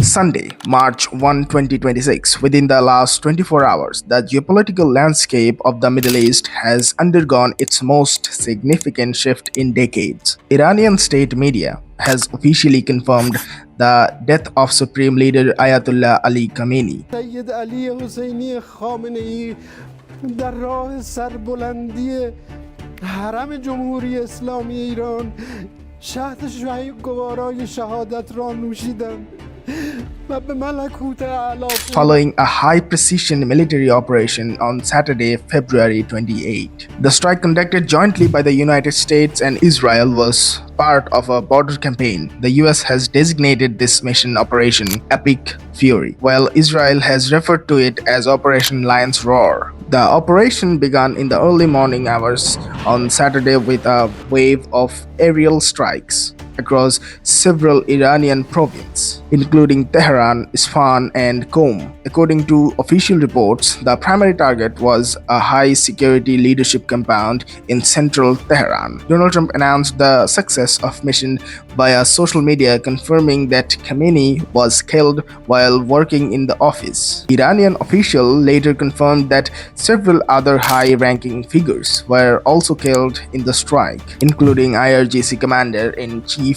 Sunday, March 1, 2026. Within the last 24 hours, the geopolitical landscape of the Middle East has undergone its most significant shift in decades. Iranian state media has officially confirmed the death of Supreme Leader Ayatollah Ali Khamenei. سید علی حسینی خامنه ای در راه سربلندی حرم جمهوری اسلامی ایران شهد گوارای شهادت را نوشیدند و به ملکوت اعلی. Following a high-precision military operation on Saturday, February 28. The strike conducted jointly by the United States and Israel was part of a border campaign. The US has designated this mission Operation Epic Fury, while Israel has referred to it as Operation Lion's Roar. The operation began in the early morning hours on Saturday with a wave of aerial strikes across several Iranian provinces, including Tehran, Isfahan, and Qom. According to official reports, the primary target was a high-security leadership compound in central Tehran. Donald Trump announced the success of mission via social media, confirming that Khamenei was killed while working in the office. Iranian official later confirmed that several other high-ranking figures were also killed in the strike, including IRGC Commander-in-Chief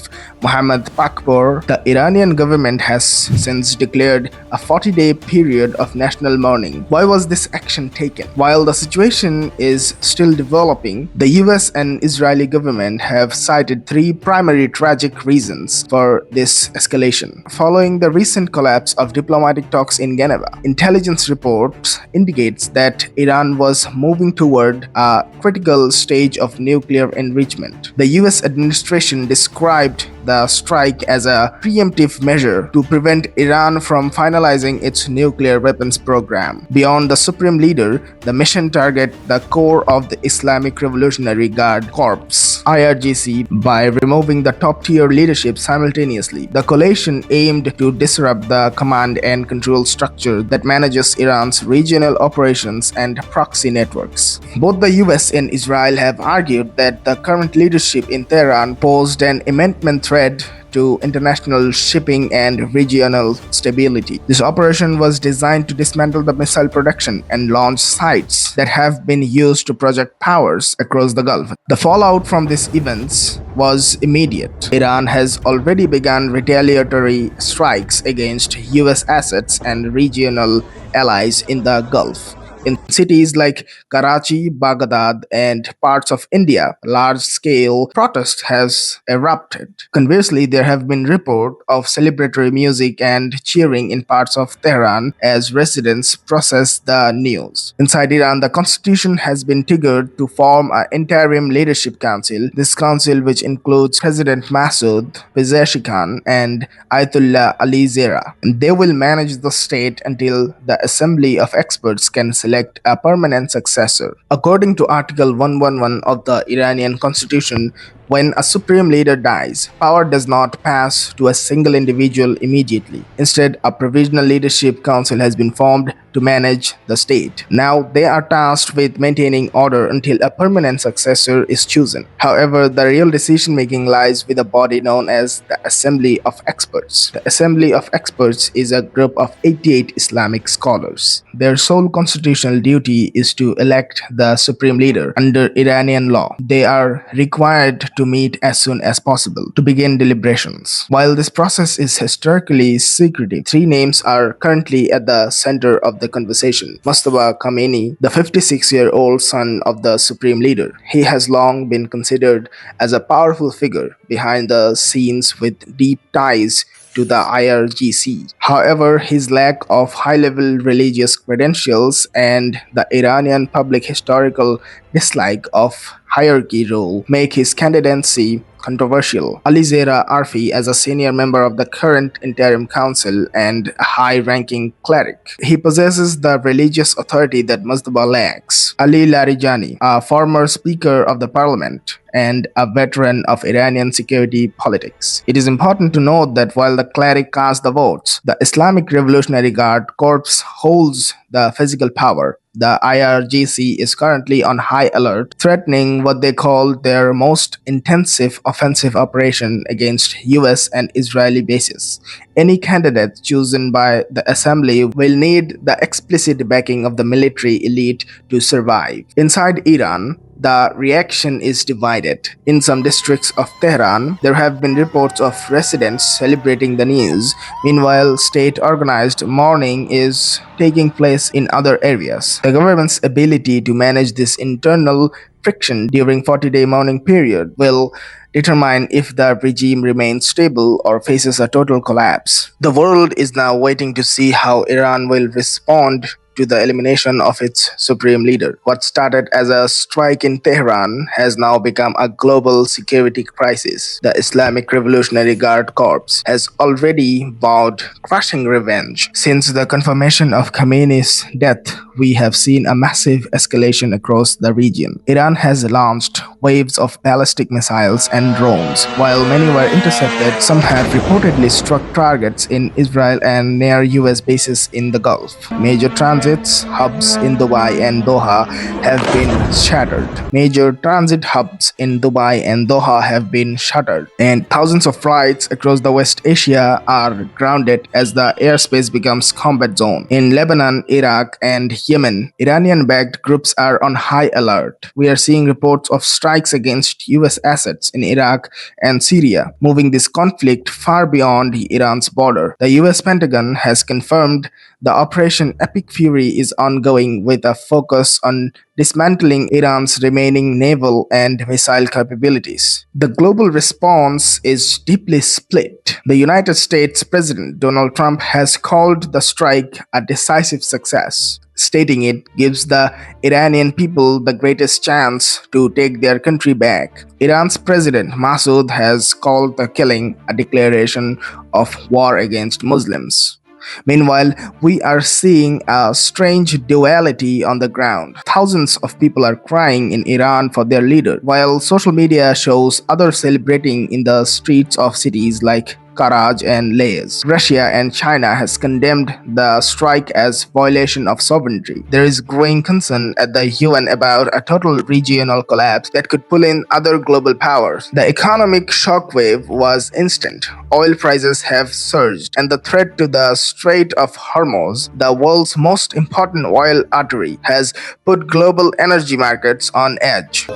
Mohammad Pakpor. The Iranian government has since declared a 40-day period of national mourning. Why was this action taken? While the situation is still developing, the US and Israeli government have cited three primary tragic reasons for this escalation. Following the recent collapse of diplomatic talks in Geneva, intelligence reports indicates that Iran was moving toward a critical stage of nuclear enrichment. The US administration described the strike as a preemptive measure to prevent Iran from finalizing its nuclear weapons program. Beyond the supreme leader, the mission targeted the core of the Islamic Revolutionary Guard Corps (IRGC) by removing the top-tier leadership simultaneously. The coalition aimed to disrupt the command and control structure that manages Iran's regional operations and proxy networks. Both the US and Israel have argued that the current leadership in Tehran posed an immense threat to international shipping and regional stability. This operation was designed to dismantle the missile production and launch sites that have been used to project powers across the Gulf. The fallout from these events was immediate. Iran has already begun retaliatory strikes against US assets and regional allies in the Gulf. In cities like Karachi, Baghdad, and parts of India, large-scale protest has erupted. Conversely, there have been reports of celebratory music and cheering in parts of Tehran as residents process the news. Inside Iran, the constitution has been triggered to form an interim leadership council. This council, which includes President Masoud Pezeshkian and Ayatollah Ali Zera, they will manage the state until the Assembly of Experts can select a permanent successor. According to Article 111 of the Iranian Constitution, when a supreme leader dies, power does not pass to a single individual immediately. Instead, a provisional leadership council has been formed to manage the state. Now, they are tasked with maintaining order until a permanent successor is chosen. However, the real decision-making lies with a body known as the Assembly of Experts. The Assembly of Experts is a group of 88 Islamic scholars. Their sole constitutional duty is to elect the supreme leader under Iranian law. They are required to meet as soon as possible to begin deliberations. While this process is historically secretive, three names are currently at the center of the conversation. Mustafa Khamenei, the 56-year-old son of the supreme leader. He has long been considered as a powerful figure behind the scenes with deep ties to the IRGC. However, his lack of high-level religious credentials and the Iranian public historical dislike of hierarchy rule make his candidacy controversial. Ali Zera Arfi as a senior member of the current interim council and a high-ranking cleric. He possesses the religious authority that Mustafa lacks. Ali Larijani, a former speaker of the parliament and a veteran of Iranian security politics. It is important to note that while the cleric cast the votes, the Islamic Revolutionary Guard Corps holds the physical power. The IRGC is currently on high alert, threatening what they call their most intensive offensive operation against U.S. and Israeli bases. Any candidate chosen by the assembly will need the explicit backing of the military elite to survive. Inside Iran, the reaction is divided. In some districts of Tehran, there have been reports of residents celebrating the news. Meanwhile, state-organized mourning is taking place in other areas. The government's ability to manage this internal friction during 40-day mourning period will determine if the regime remains stable or faces a total collapse. The world is now waiting to see how Iran will respond to the elimination of its supreme leader. What started as a strike in Tehran has now become a global security crisis. The Islamic Revolutionary Guard Corps has already vowed crushing revenge. Since the confirmation of Khamenei's death, we have seen a massive escalation across the region. Iran has launched waves of ballistic missiles and drones. While many were intercepted, some have reportedly struck targets in Israel and near US bases in the Gulf. Major transits hubs in Dubai and Doha have been shattered. And thousands of flights across the West Asia are grounded as the airspace becomes combat zone. In Lebanon, Iraq, and Yemen, Iranian-backed groups are on high alert. We are seeing reports of strikes against US assets in Iraq and Syria, moving this conflict far beyond Iran's border. The US Pentagon has confirmed the Operation Epic Fury is ongoing with a focus on dismantling Iran's remaining naval and missile capabilities. The global response is deeply split. The United States President Donald Trump has called the strike a decisive success, stating it gives the Iranian people the greatest chance to take their country back. Iran's President Masoud has called the killing a declaration of war against Muslims. Meanwhile, we are seeing a strange duality on the ground. Thousands of people are crying in Iran for their leader, while social media shows others celebrating in the streets of cities like Karaj and Lays. Russia and China has condemned the strike as violation of sovereignty. There is growing concern at the UN about a total regional collapse that could pull in other global powers. The economic shockwave was instant. Oil prices have surged, and the threat to the Strait of Hormuz, the world's most important oil artery, has put global energy markets on edge.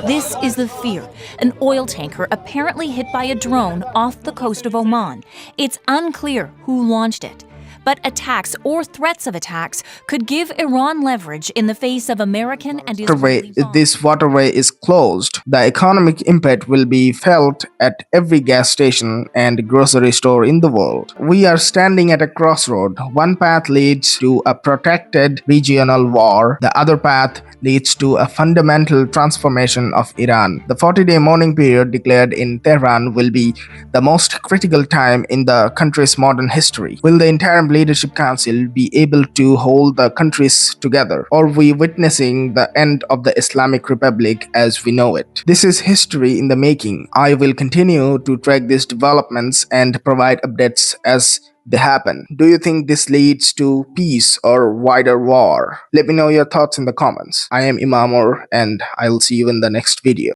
This is the fear. An oil tanker apparently hit by a drone off the coast of Oman. It's unclear who launched it. But attacks or threats of attacks could give Iran leverage in the face of American and Israeli If this waterway is closed, the economic impact will be felt at every gas station and grocery store in the world. We are standing at a crossroad. One path leads to a protracted regional war. The other path leads to a fundamental transformation of Iran. The 40-day mourning period declared in Tehran will be the most critical time in the country's modern history. Will the interim leadership council be able to hold the countries together, or are we witnessing the end of the Islamic Republic as we know it? This is history in the making. I will continue to track these developments and provide updates as they happen. Do you think this leads to peace or wider war? Let me know your thoughts in the comments. I am Imamur, and I'll see you in the next video.